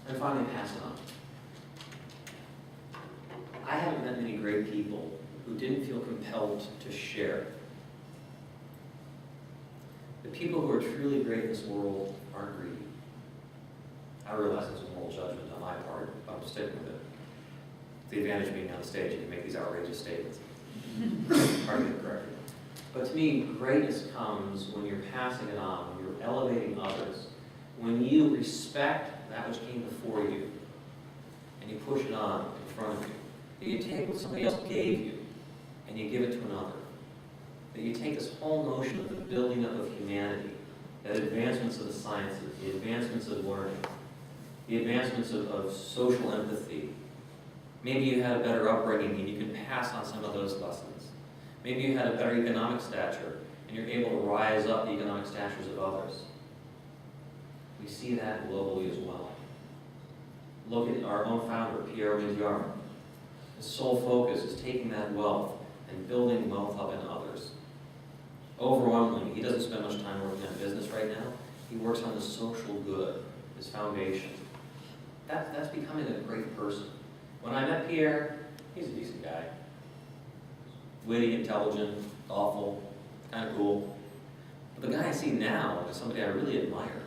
And finally, pass it on. I haven't met many great people who didn't feel compelled to share. The people who are truly great in this world aren't greedy. I realize it's a moral judgment on my part, but I'm sticking with it. The advantage of being on the stage, you can make these outrageous statements. Hard to get corrected. But to me, greatness comes when you're passing it on, when you're elevating others, when you respect that which came before you, and you push it on in front of you. That you take what somebody else gave you, and you give it to another. That you take this whole notion of the building up of humanity, the advancements of the sciences, the advancements of learning, the advancements of social empathy. Maybe you had a better upbringing and you can pass on some of those lessons. Maybe you had a better economic stature and you're able to rise up the economic statures of others. We see that globally as well. Look at our own founder, Pierre Mengerink. His sole focus is taking that wealth and building wealth up in others. Overwhelmingly, he doesn't spend much time working on business right now. He works on the social good, his foundation. That's becoming a great person. When I met Pierre, he's a decent guy. Witty, intelligent, thoughtful, kind of cool. But the guy I see now is somebody I really admire.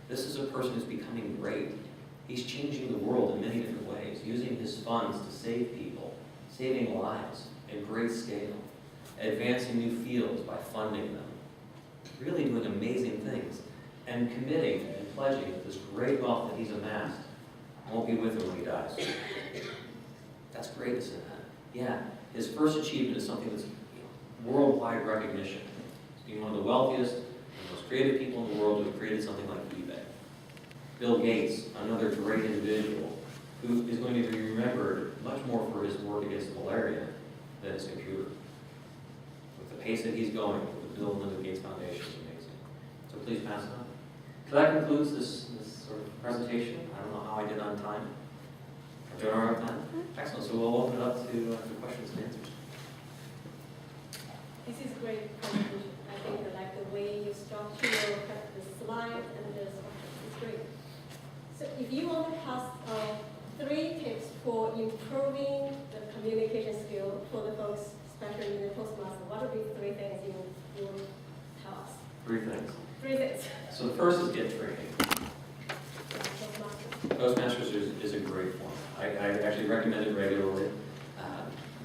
This is a person who's becoming great. He's changing the world in many different ways, using his funds to save people, saving lives at great scale, advancing new fields by funding them, really doing amazing things, and committing and pledging that this great wealth that he's amassed won't be with him when he dies. That's greatness in that. Yeah, his first achievement is something that's worldwide recognition. He's being one of the wealthiest and most creative people in the world who have created something like eBay. Bill Gates, another great individual, who is going to be remembered much more for his work against malaria than his computer. With the pace that he's going, with the Bill and Melinda Gates Foundation is amazing. So please pass it on. So that concludes this sort of presentation. I don't know how I did on time. I'm doing all right on time? Excellent. So we'll open it up to questions and answers. This is great presentation. I think I like the way you structure the slides and the structure. It's great. So if you want to pass 3 tips for improving the communication skill for the folks, especially in the Toastmaster, what would be 3 things you would tell us? 3 things. 3 things. So the first is get training. Toastmasters is a great form. I actually recommend it regularly.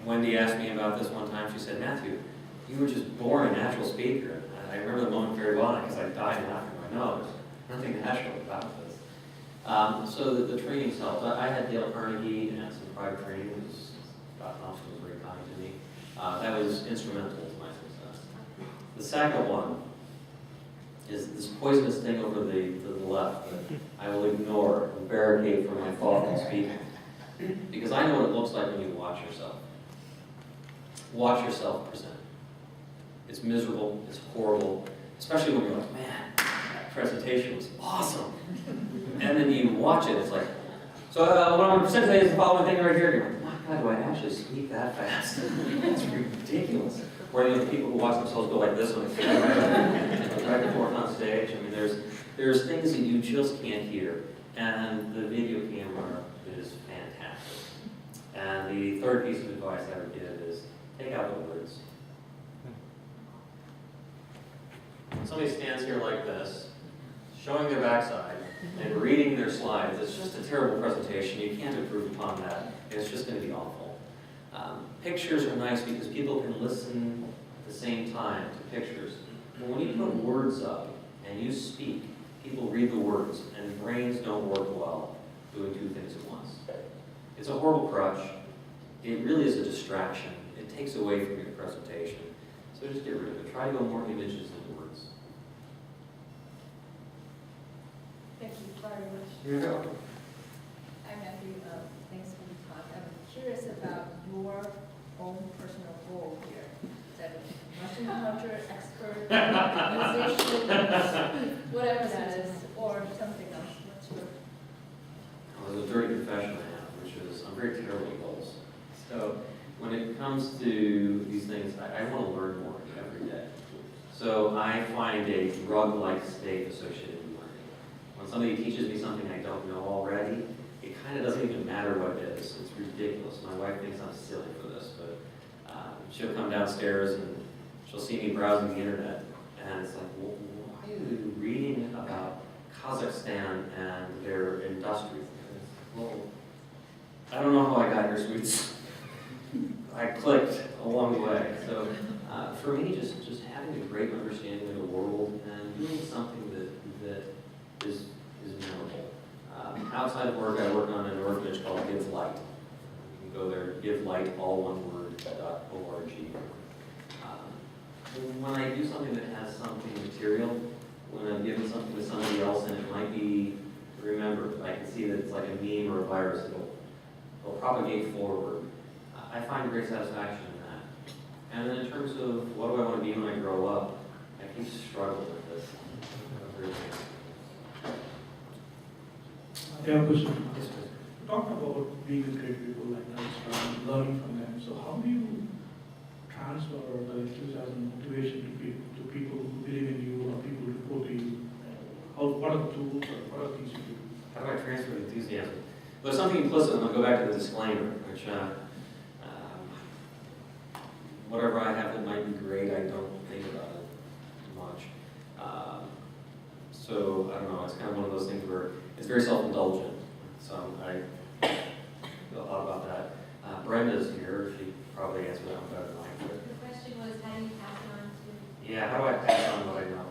Wendy asked me about this one time. She said, Matthew, you were just born a natural speaker. And I remember the moment very well because I died laughing my nose. Nothing natural about this. So the training's helped. I had Dale Carnegie and some private training. Scott Thompson was very kind to me. That was instrumental to my success. The second one is this poisonous thing over to the left that I will ignore and barricade from my thoughtful speaking. Because I know what it looks like when you watch yourself. Watch yourself present. It's miserable, it's horrible, especially when you're like, man, that presentation was awesome. And then you watch it, it's like, so what I'm going to present today is the following thing right here. You're like, my God, do I actually speak that fast? It's ridiculous. Or you know, the people who watch themselves go like this when they back and forth on stage. I mean, there's things that you just can't hear. And the video camera is fantastic. And the third piece of advice I would give is take out the words. When somebody stands here like this, showing their backside and reading their slides, it's just a terrible presentation. You can't improve upon that. It's just going to be awful. Pictures are nice because people can listen at the same time to pictures. But when you put words up and you speak, people read the words, and brains don't work well doing 2 things at once. It's a horrible crutch. It really is a distraction. It takes away from your presentation. So just get rid of it. Try to go more images than words. Thank you very much. You're welcome. Hi, Matthew. Thanks for the talk. I'm curious about your own personal goal here. Is that a Russian culture expert, musician, whatever that is, or something else? What's your... Well, there's a dirty confession I have, which is I'm very terrible at goals. So when it comes to these things, I want to learn more every day. So I find a drug-like state associated with learning. When somebody teaches me something I don't know already, it kind of doesn't even matter what it is. It's ridiculous. My wife thinks I'm silly for this, but she'll come downstairs and she'll see me browsing the internet, and it's like, well, why are you reading about Kazakhstan and their industry? Well, I don't know how I got here, sweets. I clicked along the way. So for me, just having a great understanding of the world and doing something that is memorable. Outside of work, I work on an orphanage called Give Light. You can go there, givelight.org. When I do something that has something material, when I'm giving something to somebody else and it might be remembered, I can see that it's like a meme or a virus, it'll propagate forward. I find great satisfaction in that. And then in terms of what do I want to be when I grow up, I keep struggling with this. I have a question. Yes, please. Talk about being with great people like us, learning from them. So how do you transfer the enthusiasm, motivation to people who believe in you or people who report to you? What are the tools or what are the things you do? How do I transfer the enthusiasm? Well, there's something implicit, and I'll go back to the disclaimer, which whatever I have that might be great, I don't think about it much. So, I don't know, it's kind of one of those things where it's very self-indulgent. So I feel a lot about that. Brenda's here, she probably answered that one better than I could. The question was, how do you pass it on to? Yeah, how do I pass on what I know?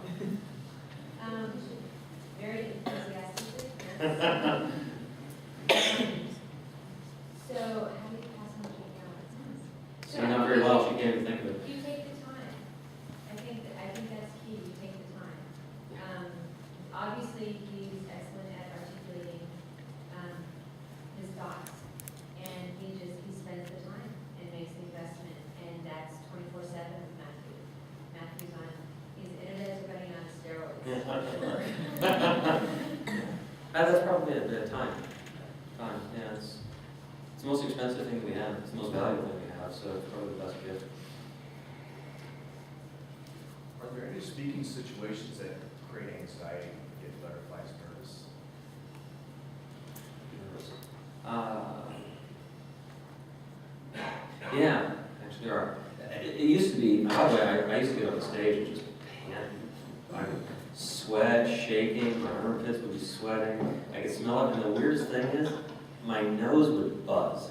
Very enthusiastically. So, how do you pass on what you know? So not very well, she can't even think of it. You take the time. I think that's key. You take the time. Obviously, he's excellent at articulating his thoughts, and he spends the time and makes the investment, and that's 24/7 with Matthew. His internet is running on steroids. That's probably it, time. Time, yeah, it's the most expensive thing we have, it's the most valuable thing we have, so it's probably the best gift. Are there any speaking situations that create anxiety, get butterflies, nervous? Yeah, actually there are. It used to be, by the way, I used to get on the stage and just panic. I would sweat, shaking, my armpits would be sweating. I could smell it, and the weirdest thing is, my nose would buzz.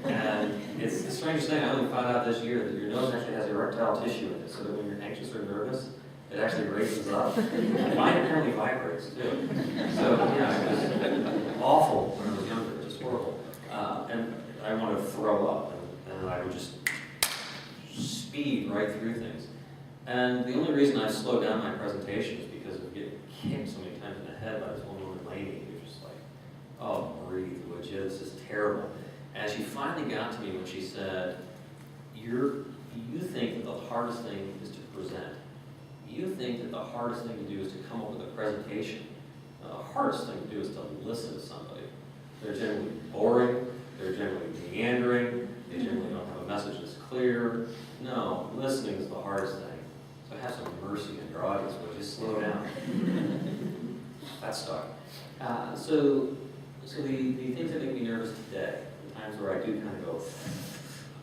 And it's the strangest thing, I only found out this year that your nose actually has erectile tissue in it, so that when you're anxious or nervous, it actually raises up. Mine apparently vibrates too. So, yeah, it was awful when I was younger, just horrible. And I wanted to throw up, and I would just speed right through things. And the only reason I slowed down my presentation is because of getting kicked so many times in the head by this one woman lady who's just like, oh, breathe, would you? This is terrible. And she finally got to me when she said, you think that the hardest thing is to present. You think that the hardest thing to do is to come up with a presentation. The hardest thing to do is to listen to somebody. They're generally boring, they're generally meandering, they generally don't have a message that's clear. No, listening is the hardest thing. So have some mercy in your audience, but just slow down. That stuck. So the things that make me nervous today, the times where I do kind of go,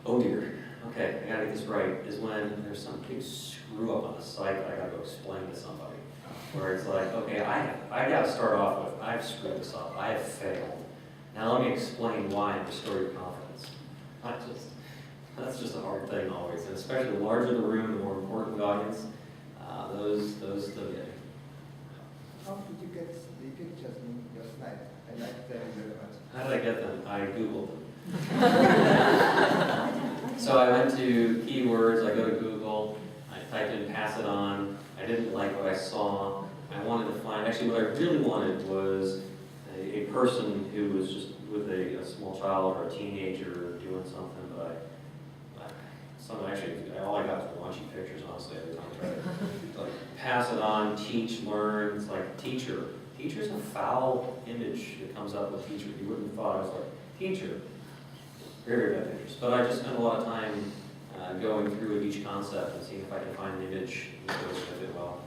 oh dear, okay, I gotta get this right, is when there's some big screw up on the site that I gotta go explain to somebody. Where it's like, okay, I gotta start off with, I've screwed this up, I have failed. Now let me explain why and restore your confidence. That's just a hard thing always, and especially the larger the room, the more important the audience, those still get me. How did you get the pictures in your slide? I like them very much. How did I get them? I Googled them. So I went to keywords, I go to Google, I typed in pass it on, I didn't like what I saw. I wanted to find, actually what I really wanted was a person who was just with a small child or a teenager doing something, but all I got was raunchy pictures, honestly, every time I tried to like, pass it on, teach, learn. It's like teacher. Teacher's a foul image that comes up with teacher. You wouldn't have thought. I was like, teacher. Very, very bad pictures. But I just spent a lot of time going through each concept and seeing if I can find an image that goes with it well.